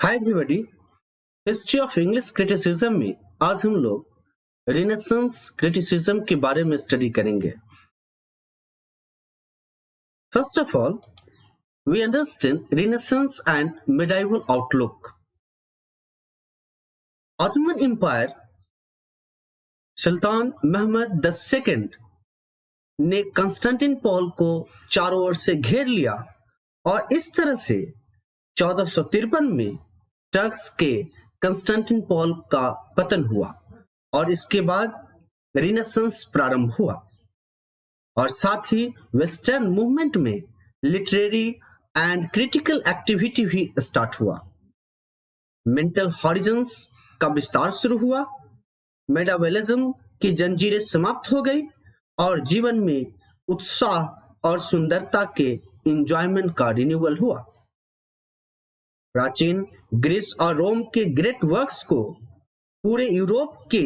Hi everybody. History of English criticism में आज हम लोग रिनेसेंस क्रिटिसिज्म के बारे में स्टडी करेंगे। First of all, we understand renaissance and medieval outlook. Ottoman Empire sultan Mehmed the second ने कंस्टेंटिनोपल को चारों ओर से घेर लिया और इस तरह से 1453 में टर्क्स के कंस्टेंटिनोपल का पतन हुआ और इसके बाद रिनेसेंस प्रारंभ हुआ और साथ ही वेस्टर्न मूवमेंट में लिटरेरी एंड क्रिटिकल एक्टिविटी भी स्टार्ट हुआ। मेंटल हॉरिजन्स का विस्तार शुरू हुआ, मेडावेलिज्म की जंजीरें समाप्त हो गई और जीवन में उत्साह और सुंदरता के एंजॉयमेंट का रिन्यूअल हुआ। प्राचीन ग्रीस और रोम के ग्रेट वर्क्स को पूरे यूरोप के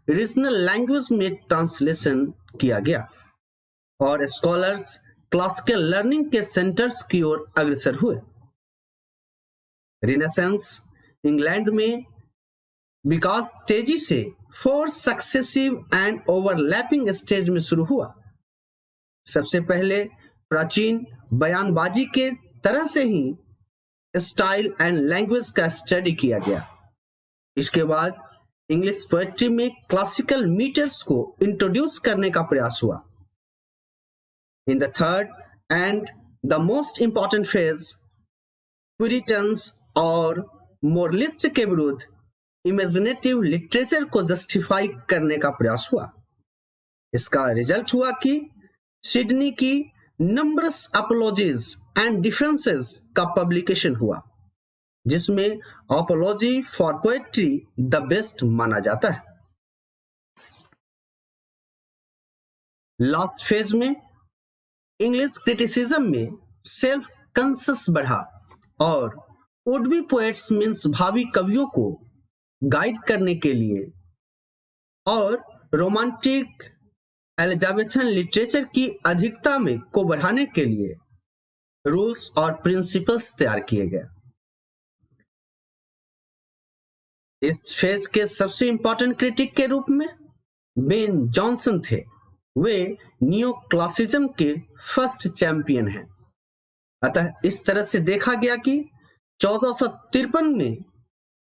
रीजनल लैंग्वेज में ट्रांसलेशन किया गया और स्कॉलर्स क्लासिकल लर्निंग के सेंटर्स की ओर अग्रसर हुए। रिनेसेंस इंग्लैंड में विकास तेजी से 4 सक्सेसिव एंड ओवरलैपिंग स्टेज में शुरू हुआ। सबसे पहले प्राचीन बयानबाजी के तरह से ही स्टाइल एंड लैंग्वेज का स्टडी किया गया। इसके बाद इंग्लिश पोएट्री में क्लासिकल मीटर्स को इंट्रोड्यूस करने का प्रयास हुआ। In the third and the most important phase, Puritans और मोरलिस्ट के विरुद्ध इमेजिनेटिव लिटरेचर को जस्टिफाई करने का प्रयास हुआ। इसका रिजल्ट हुआ कि सिडनी की नंबरस अपॉलॉजीज एंड डिफरेंसेस का पब्लिकेशन हुआ, जिसमें apology for poetry the best माना जाता है। लास्ट फेज में इंग्लिश क्रिटिसिज्म में सेल्फ कंसस बढ़ा और वुड बी पोएट्स मीन्स भावी कवियों को गाइड करने के लिए और रोमांटिक एलिजाबेथन लिटरेचर की अधिकता में को बढ़ाने के लिए रूल्स और प्रिंसिपल्स तैयार किए गए। इस फेज के सबसे इंपॉर्टेंट क्रिटिक के रूप में बेन जॉनसन थे। वे नियो क्लासिज्म के फर्स्ट चैंपियन हैं। अतः इस तरह से देखा गया कि 1453 में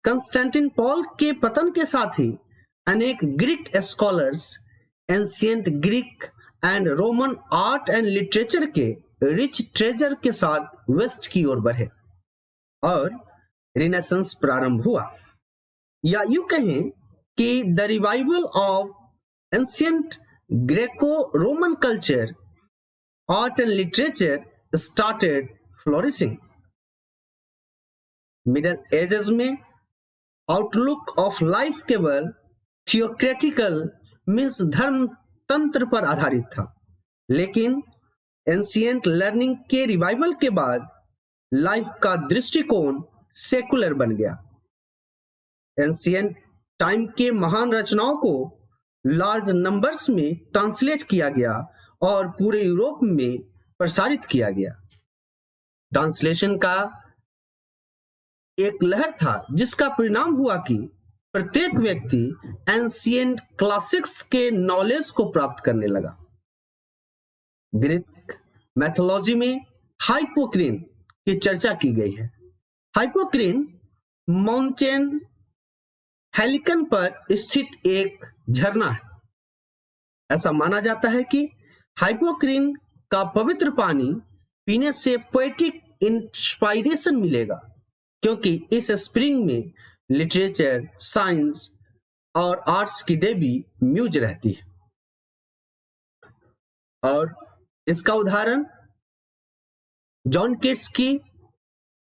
कंस्टेंटिनोपल के पतन के साथ ही अनेक Greek scholars ancient Greek and Roman art and literature के रिच ट्रेजर के साथ वेस्ट की ओर बढ़े और रिनेसेंस प्रारंभ हुआ, या यूं कहें कि the revival of ancient Greco Roman culture, art and literature started flourishing. Middle edges में आउटलुक ऑफ लाइफ केवल थियोक्रेटिकल मीन्स धर्म तंत्र पर आधारित था, लेकिन एंशिएंट लर्निंग के रिवाइवल के बाद लाइफ का दृष्टिकोण सेकुलर बन गया। एंशिएंट टाइम के महान रचनाओं को लार्ज नंबर्स में ट्रांसलेट किया गया और पूरे यूरोप में प्रसारित किया गया। ट्रांसलेशन का एक लहर था जिसका परिणाम हुआ कि प्रत्येक व्यक्ति एंशिएंट क्लासिक्स के नॉलेज को प्राप्त करने लगा। ग्रीक मैथोलॉजी में हाइपोक्रीन की चर्चा की गई है। हाइपोक्रीन माउंटेन हेलिकन पर स्थित एक झरना है। ऐसा माना जाता है कि हाइपोक्रीन का पवित्र पानी पीने से पोएटिक इंस्पायरेशन मिलेगा, क्योंकि इस स्प्रिंग में लिटरेचर, साइंस और आर्ट्स की देवी म्यूज रहती है। और इसका उदाहरण जॉन केट्स की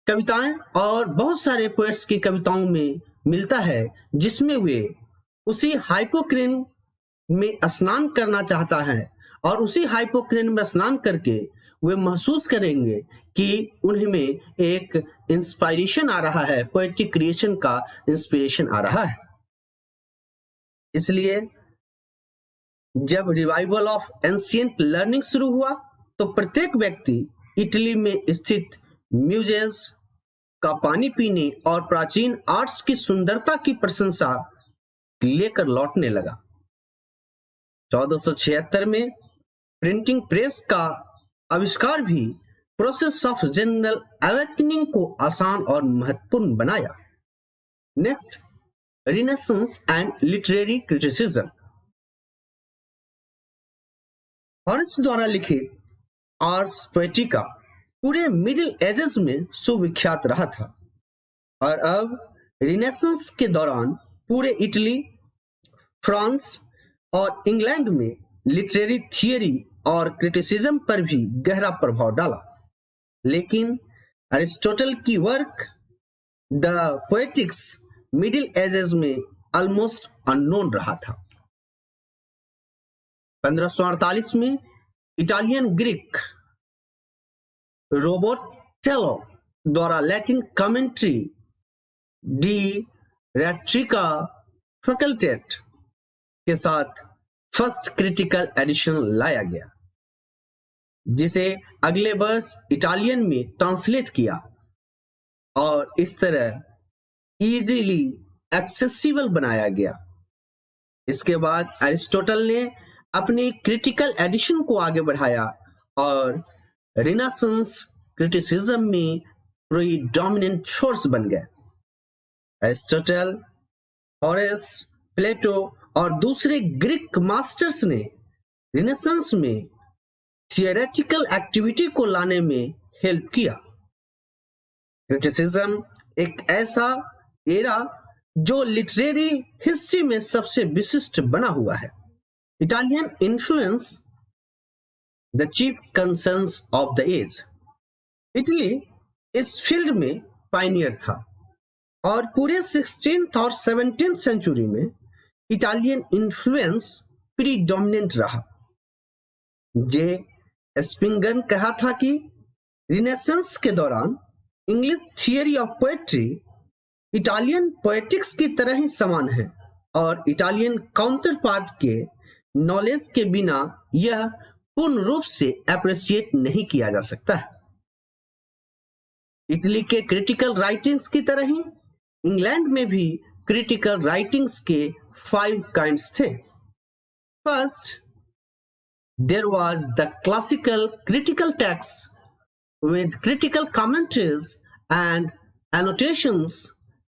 कविताएं और बहुत सारे पोएट्स की कविताओं में मिलता है, जिसमें वे उसी हाइपोक्रीन में स्नान करना चाहता है और उसी हाइपोक्रीन में स्नान करके वे महसूस करेंगे कि उन्हें में एक इंस्पायरेशन आ रहा है, पोएटिक क्रिएशन का इंस्पिरेशन आ रहा है। इसलिए जब रिवाइवल ऑफ एंशिएंट लर्निंग शुरू हुआ तो प्रत्येक व्यक्ति इटली में स्थित म्यूजेस उसका पानी पीने और प्राचीन आर्ट्स की सुंदरता की प्रशंसा लेकर लौटने लगा। 1476 में प्रिंटिंग प्रेस का आविष्कार भी प्रोसेस ऑफ जनरल अवेकनिंग को आसान और महत्वपूर्ण बनाया। Next, renaissance and literary criticism. Horace द्वारा लिखित आर्स पोएटिका पूरे मिडिल एजेस में सुविख्यात रहा था और अब रिनेसेंस के दौरान पूरे इटली, फ्रांस और इंग्लैंड में लिटरेरी थियरी और क्रिटिसिज्म पर भी गहरा प्रभाव डाला। लेकिन अरिस्टोटल की work the poetics middle ages में ऑलमोस्ट अननोन रहा था। 1548 में इटालियन ग्रीक रोबोटेलो द्वारा लैटिन कमेंट्री डी रेट्रिका फैकल्टेट के साथ फर्स्ट क्रिटिकल एडिशन लाया गया, जिसे अगले वर्ष इटालियन में ट्रांसलेट किया और इस तरह इजीली एक्सेसिबल बनाया गया। इसके बाद अरिस्टोटल ने अपने क्रिटिकल एडिशन को आगे बढ़ाया और रिनेसेंस क्रिटिसिज्म में प्रीडोमिनेंट फोर्स बन गए। एरिस्टोटल, हॉरेस, प्लेटो और दूसरे ग्रीक मास्टर्स ने रिनेसेंस में थियोरेटिकल एक्टिविटी को लाने में हेल्प किया। क्रिटिसिज्म एक ऐसा एरा जो लिटरेरी हिस्ट्री में सबसे विशिष्ट बना हुआ है। Italian influence the chief concerns of the age. Italy इस फील्ड में पायनियर था और पूरे 16th और 17th सेंचुरी में इटालियन इन्फ्लुएंस प्रीडोमिनेंट रहा। जे स्पिंगन कहा था कि रिनेसेंस के दौरान English theory of poetry Italian poetics की तरह ही समान है और इटालियन काउंटर पार्ट के नॉलेज के बिना यह पूर्ण रूप से अप्रिशिएट नहीं किया जा सकता है। इटली के क्रिटिकल राइटिंग्स की तरह ही इंग्लैंड में भी क्रिटिकल राइटिंग्स के 5 काइंड्स थे। First, there was the classical critical text with critical commentaries and annotations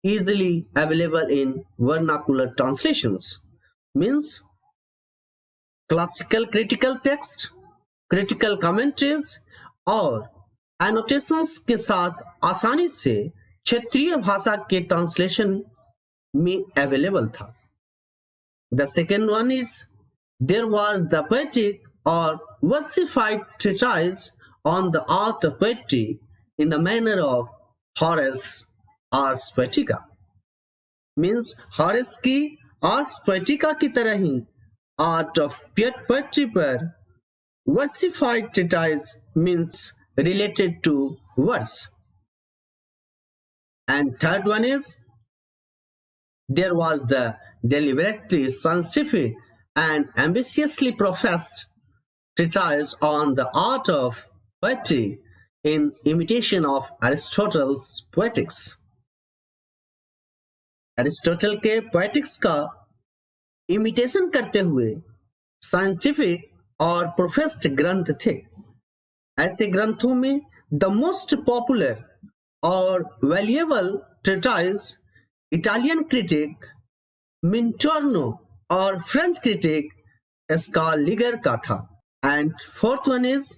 easily available in vernacular translations. Means classical critical text, critical commentaries और annotations के साथ आसानी से क्षेत्रीय भाषा के ट्रांसलेशन में अवेलेबल था। The second one is there was the poetic or versified treatise on the art of poetry in the manner of Horace Ars Poetica. Means Horace की Ars Poetica की तरह ही art of poetry पर versified treatise means related to verse. And third one is there was the deliberately scientific and ambitiously professed treatise on the art of poetry in imitation of Aristotle's poetics. Aristotle के poetics का imitation करते हुए scientific और professed ग्रंथ थे। ऐसे ग्रंथों में द मोस्ट पॉपुलर और valuable treatise Italian critic Minturno और फ्रेंच क्रिटिक स्कालिगर का था। And fourth one is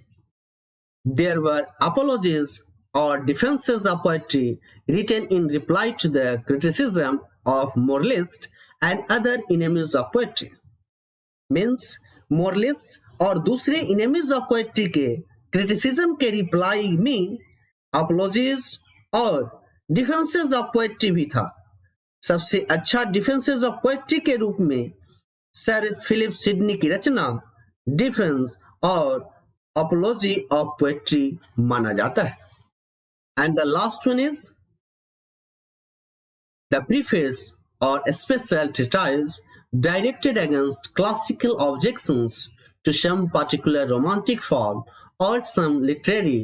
there were apologies or defenses of poetry written in reply to the criticism of moralists and other enemies of poetry. Means moralists और दूसरे enemies of poetry के criticism के reply में apologies और defenses of poetry भी था। सबसे अच्छा डिफेंसेस ऑफ पोएट्री के रूप में सर फिलिप सिडनी की रचना डिफेंस और अपॉलोजी ऑफ पोएट्री माना जाता है। And the last one is the preface और special treatise directed against classical objections to some particular romantic form और some literary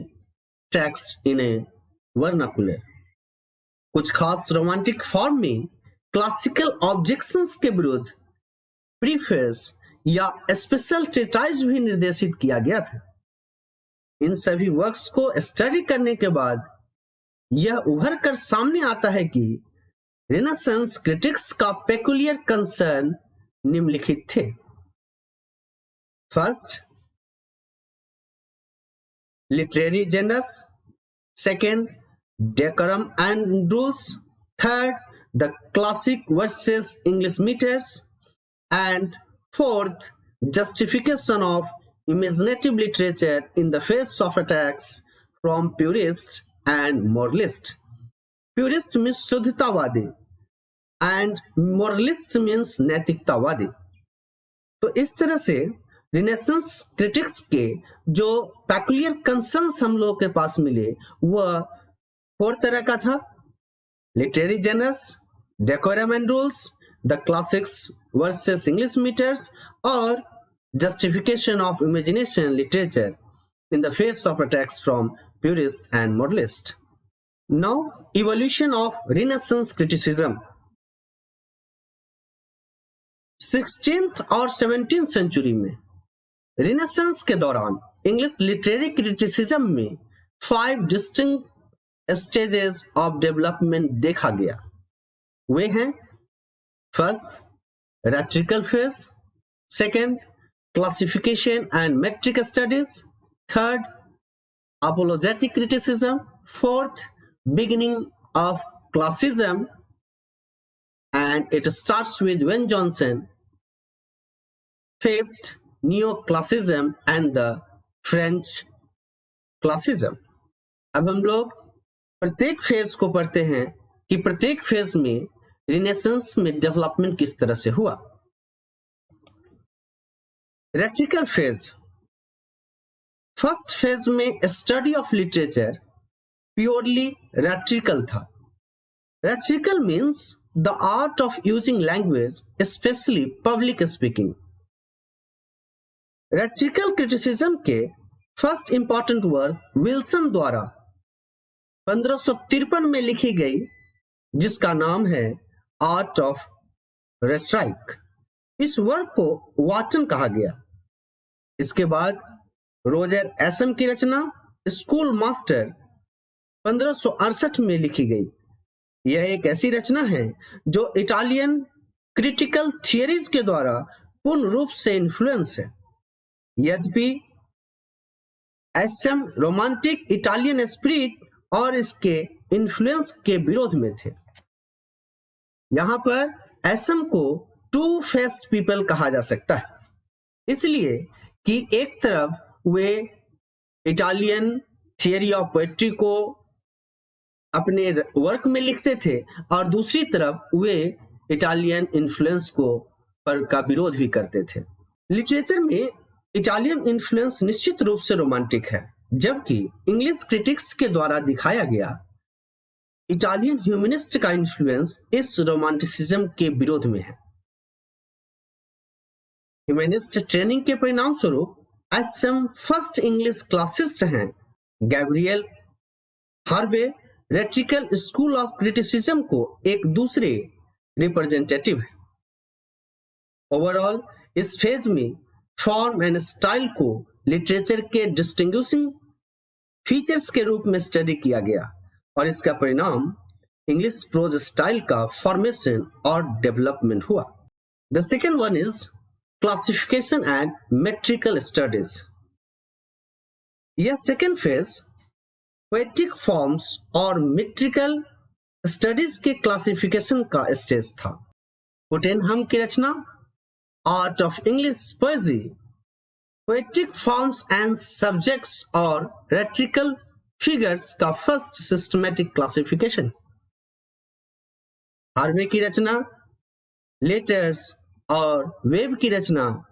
text in a vernacular. कुछ खास रोमांटिक फॉर्म में क्लासिकल ऑब्जेक्शंस के विरुद्ध प्रीफेस या स्पेशल ट्रीटाइज भी निर्देशित किया गया था। इन सभी वर्क्स को स्टडी करने के बाद यह उभर कर सामने आता है कि रेनेसांस क्रिटिक्स का पेकुलियर कंसर्न निम्नलिखित थे। First, literary generous, second, decorum and rules, third, the classic versus English meters, and fourth, justification of imaginative literature in the face of attacks from purists and moralists. Purist means शुद्धतावादी and moralist means नैतिकतावादी। तो इस तरह से renaissance critics के जो peculiar concerns हम लोगों के पास मिले वह 4 तरह का था: literary genres, decorum and rules, the classics versus English metres और justification of imagination literature in the face of attacks from purist and moralist. Now evolution of renaissance criticism. 16th और 17th सेंचुरी में renaissance के दौरान English literary criticism में 5 distinct stages of development देखा गया। वे हैं: first, rhetorical phase, second, classification and metric studies, third, apologetic criticism, fourth, beginning of classism, and it starts with Wayne Johnson, fifth, neoclassism and the French classism। अब हम लोग प्रत्येक phase को पढ़ते हैं कि प्रत्येक फेज में रिनेसेंस में डेवलपमेंट किस तरह से हुआ। Rhetorical phase. फर्स्ट फेज में study of literature purely rhetorical था। Rhetorical means the art of using language, specially public speaking. Rhetorical criticism के फर्स्ट इंपॉर्टेंट वर्क विल्सन द्वारा 1553 में लिखी गई, जिसका नाम है आर्ट ऑफ रेट्राइक। इस वर्क को वाटन कहा गया। इसके बाद रोजर एसम की रचना स्कूल मास्टर 1568 में लिखी गई। यह एक ऐसी रचना है जो इटालियन क्रिटिकल थियरीज के द्वारा पूर्ण रूप से इन्फ्लुएंस है। यद्यपि एसम रोमांटिक इटालियन स्पिरिट और इसके इन्फ्लुएंस के विरोध में थे। यहां पर एसम को टू फेस्ड पीपल कहा जा सकता है, इसलिए कि एक तरफ वे इटालियन थियरी ऑफ पोएट्री को अपने वर्क में लिखते थे और दूसरी तरफ वे इटालियन इन्फ्लुएंस का विरोध भी करते थे। लिटरेचर में इटालियन इन्फ्लुएंस निश्चित रूप से रोमांटिक है, जबकि इंग्लिश क्रिटिक्स के द्वारा दिखाया गया इटालियन ह्यूमनिस्ट का इन्फ्लुएंस इस रोमांटिसिज्म के विरोध में है। ह्यूमनिस्ट ट्रेनिंग के परिणाम स्वरूप एसएम फर्स्ट इंग्लिश क्लासिस्ट हैं। Gabriel Harvey rhetorical school of criticism को एक दूसरे रिप्रेजेंटेटिव है। ओवरऑल इस फेज में फॉर्म एंड स्टाइल को लिटरेचर के डिस्टिंग्विशिंग फीचर्स के रूप में स्टडी किया गया और इसका परिणाम इंग्लिश प्रोज स्टाइल का फॉर्मेशन और डेवलपमेंट हुआ। The second one is classification and metrical studies. यह सेकेंड फेज पोएटिक फॉर्म्स और मेट्रिकल स्टडीज के क्लासिफिकेशन का स्टेज था। पुटेनहम की रचना art of English poesie, poetic forms and subjects और रेट्रिकल फिगर्स का फर्स्ट सिस्टमैटिक क्लासिफिकेशन। हार्वे की रचना लेटर्स और वेब की रचना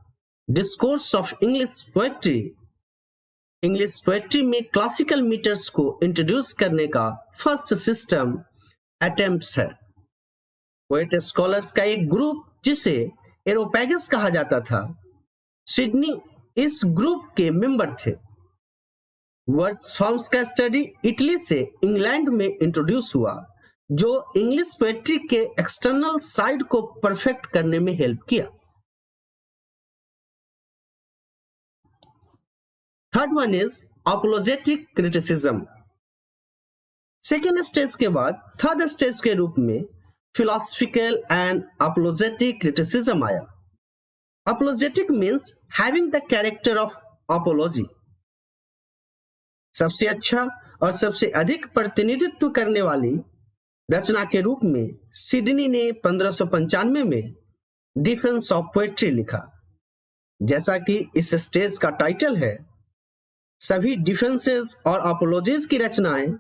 डिस्कोर्स ऑफ इंग्लिश पोएट्री में क्लासिकल मीटर्स को इंट्रोड्यूस करने का फर्स्ट सिस्टम अटेम्प्ट्स है। पोएट स्कॉलर्स का एक ग्रुप जिसे एरोपैगस कहा जाता था, सिडनी इस ग्रुप के मेंबर थे। वर्ड्स फॉर्म्स का स्टडी इटली से इंग्लैंड में इंट्रोड्यूस हुआ, जो इंग्लिश पोएट्री के एक्सटर्नल साइड को परफेक्ट करने में हेल्प किया। Third one is apologetic criticism. Second stage के बाद थर्ड स्टेज के रूप में फिलोसफिकल एंड अपोलोजेटिक क्रिटिसिज्म आया। Apologetic means having the character of apology. सबसे अच्छा और सबसे अधिक प्रतिनिधित्व करने वाली रचना के रूप में सिडनी ने 1595 में डिफेंस ऑफ पोएट्री लिखा। जैसा कि इस स्टेज का टाइटल है, सभी डिफेंसेस और अपोलॉजीज की रचनाएं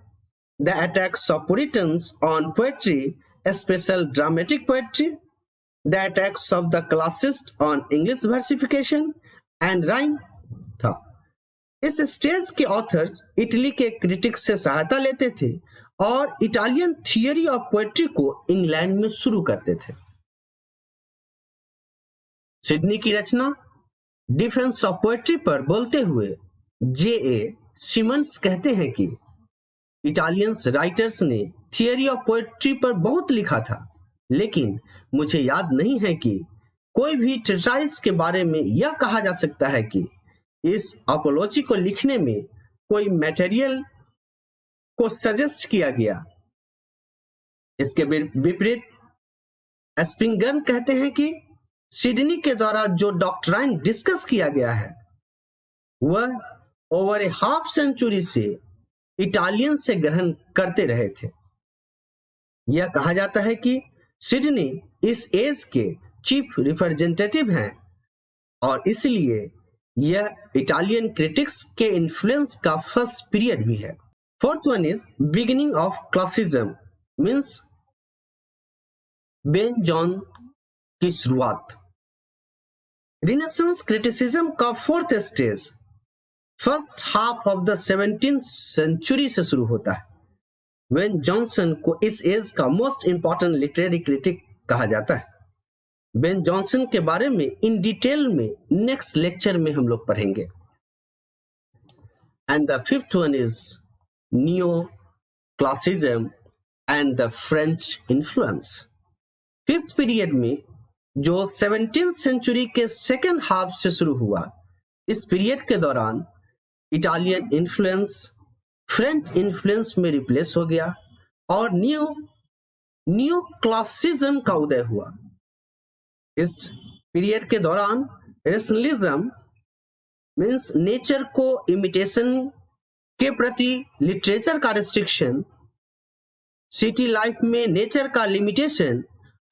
the attacks of puritans on poetry, special dramatic poetry, the attacks of the classicist on English versification and rhyme था। इस स्टेज के ऑथर्स इटली के क्रिटिक्स से सहायता लेते थे और इटालियन थियोरी ऑफ पोएट्री को इंग्लैंड में शुरू करते थे। सिडनी की रचना डिफेंस ऑफ पोएट्री पर बोलते हुए J.A. सिमन्स कहते हैं कि इटालियन राइटर्स ने थियोरी ऑफ पोएट्री पर बहुत लिखा था, लेकिन मुझे याद नहीं है कि कोई भी ट्रेटाइस के बारे में यह कहा जा सकता है कि इस अपोलॉजी को लिखने में कोई मटेरियल को सजेस्ट किया गया। इसके विपरीत स्प्रिंगर कहते हैं कि सिडनी के द्वारा जो डॉक्ट्राइन डिस्कस किया गया है वह ओवर ए हाफ सेंचुरी से इटालियन से ग्रहण करते रहे थे। यह कहा जाता है कि सिडनी इस एज के चीफ रिप्रेजेंटेटिव हैं और इसलिए यह इटालियन क्रिटिक्स के इन्फ्लुएंस का फर्स्ट पीरियड भी है। Fourth one is beginning of classicism, means Ben John की शुरुआत। रिनेसेंस क्रिटिसिज्म का fourth stage first half of the 17th century से शुरू होता है। बेन जॉनसन को इस एज का मोस्ट इंपॉर्टेंट लिटरेरी क्रिटिक कहा जाता है। बेन जॉनसन के बारे में इन डिटेल में नेक्स्ट लेक्चर में हम लोग पढ़ेंगे। And the fifth one is neo classicism and the French influence. Fifth period में जो 17th सेंचुरी के सेकेंड हाफ से शुरू हुआ, इस पीरियड के दौरान इटालियन इन्फ्लुएंस फ्रेंच इन्फ्लुएंस में रिप्लेस हो गया और न्यू क्लासिज्म का उदय हुआ। इस पीरियड के दौरान रेशनलिज्म मीन्स नेचर को इमिटेशन के प्रति लिटरेचर का रिस्ट्रिक्शन, सिटी लाइफ में नेचर का लिमिटेशन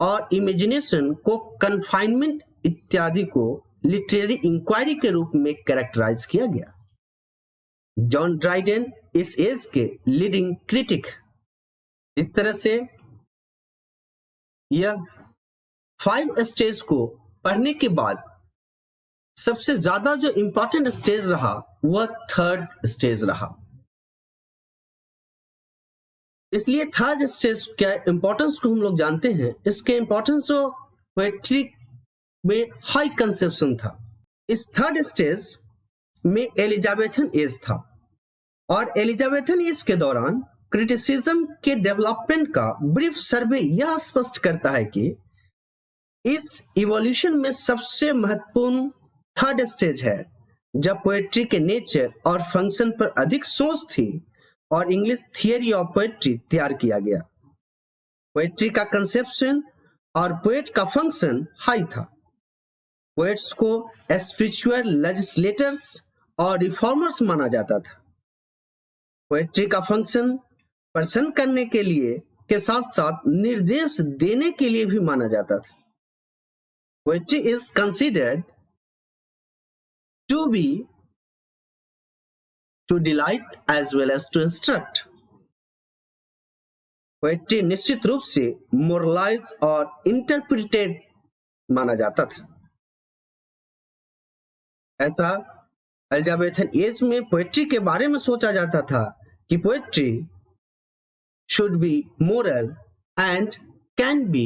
और इमेजिनेशन को कन्फाइनमेंट इत्यादि को लिटरेरी इंक्वायरी के रूप में कैरेक्टराइज किया गया। जॉन ड्राइडेन इस एज के लीडिंग क्रिटिक। इस तरह से यह 5 स्टेज को पढ़ने के बाद सबसे ज्यादा जो इंपॉर्टेंट स्टेज रहा वह थर्ड स्टेज रहा। इसलिए थर्ड स्टेज के इंपॉर्टेंस को हम लोग जानते हैं। इसके इंपॉर्टेंस जो पोएट्री में हाई कंसेप्शन था। इस थर्ड स्टेज में एलिजाबेथन एज था और एलिजाबेथन एज के दौरान क्रिटिसिज्म के डेवलपमेंट का ब्रीफ सर्वे यह स्पष्ट करता है कि इस इवोल्यूशन में सबसे महत्वपूर्ण थर्ड स्टेज है, जब पोएट्री के नेचर और फंक्शन पर अधिक सोच थी और इंग्लिश थियरी ऑफ पोएट्री तैयार किया गया। पोएट्री का कंसेप्शन और पोएट का फंक्शन हाई था। पोएट्स को स्पिरिचुअल लेजिस्लेटर्स और रिफॉर्मर्स माना जाता था। पोएट्री का फंक्शन प्रसन्न करने के लिए के साथ साथ निर्देश देने के लिए भी माना जाता था। Poetry is considered to be to delight as well as to instruct. Poetry निश्चित रूप से मोरलाइज और इंटरप्रिटेड माना जाता था। ऐसा एलिजाबेथन एज में पोएट्री के बारे में सोचा जाता था कि poetry should be moral and can be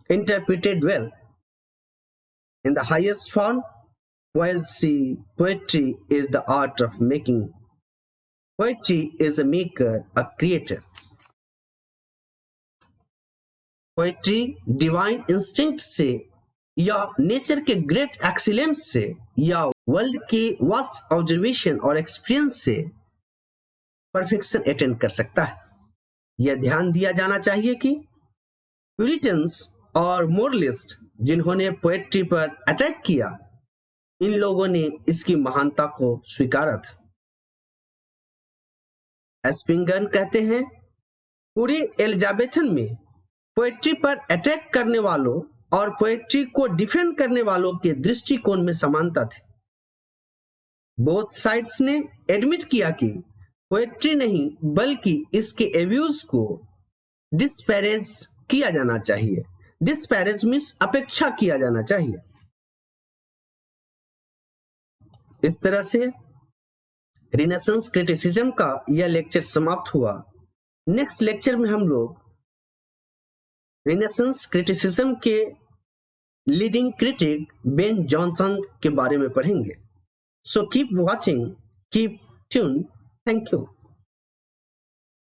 interpreted well. In the highest form, poetry is the art of making. Poetry is a maker, a creator. Poetry divine instinct से या नेचर के ग्रेट एक्सीलेंस से या world के vast observation और experience से perfection attend कर सकता है। यह ध्यान दिया जाना चाहिए कि प्यूरिटन्स और मोरलिस्ट जिन्होंने पोएट्री पर अटैक किया, इन लोगों ने इसकी महानता को स्वीकारा था। एस्पिंगन कहते हैं, पूरे एलिजाबेथन में पोएट्री पर अटैक करने वालों और पोएट्री को डिफेंड करने वालों के दृष्टिकोण में समानता थी। बोथ साइड्स ने एडमिट किया कि पोएट्री नहीं बल्कि इसके एब्यूज को डिस्पैरेज किया जाना चाहिए। डिस्पैरेज मीन्स अपेक्षा किया जाना चाहिए। इस तरह से रिनेसेंस क्रिटिसिज्म का यह लेक्चर समाप्त हुआ। नेक्स्ट लेक्चर में हम लोग रिनेसेंस क्रिटिसिज्म के लीडिंग क्रिटिक बेन जॉनसन के बारे में पढ़ेंगे। So keep watching, keep tune. Thank you.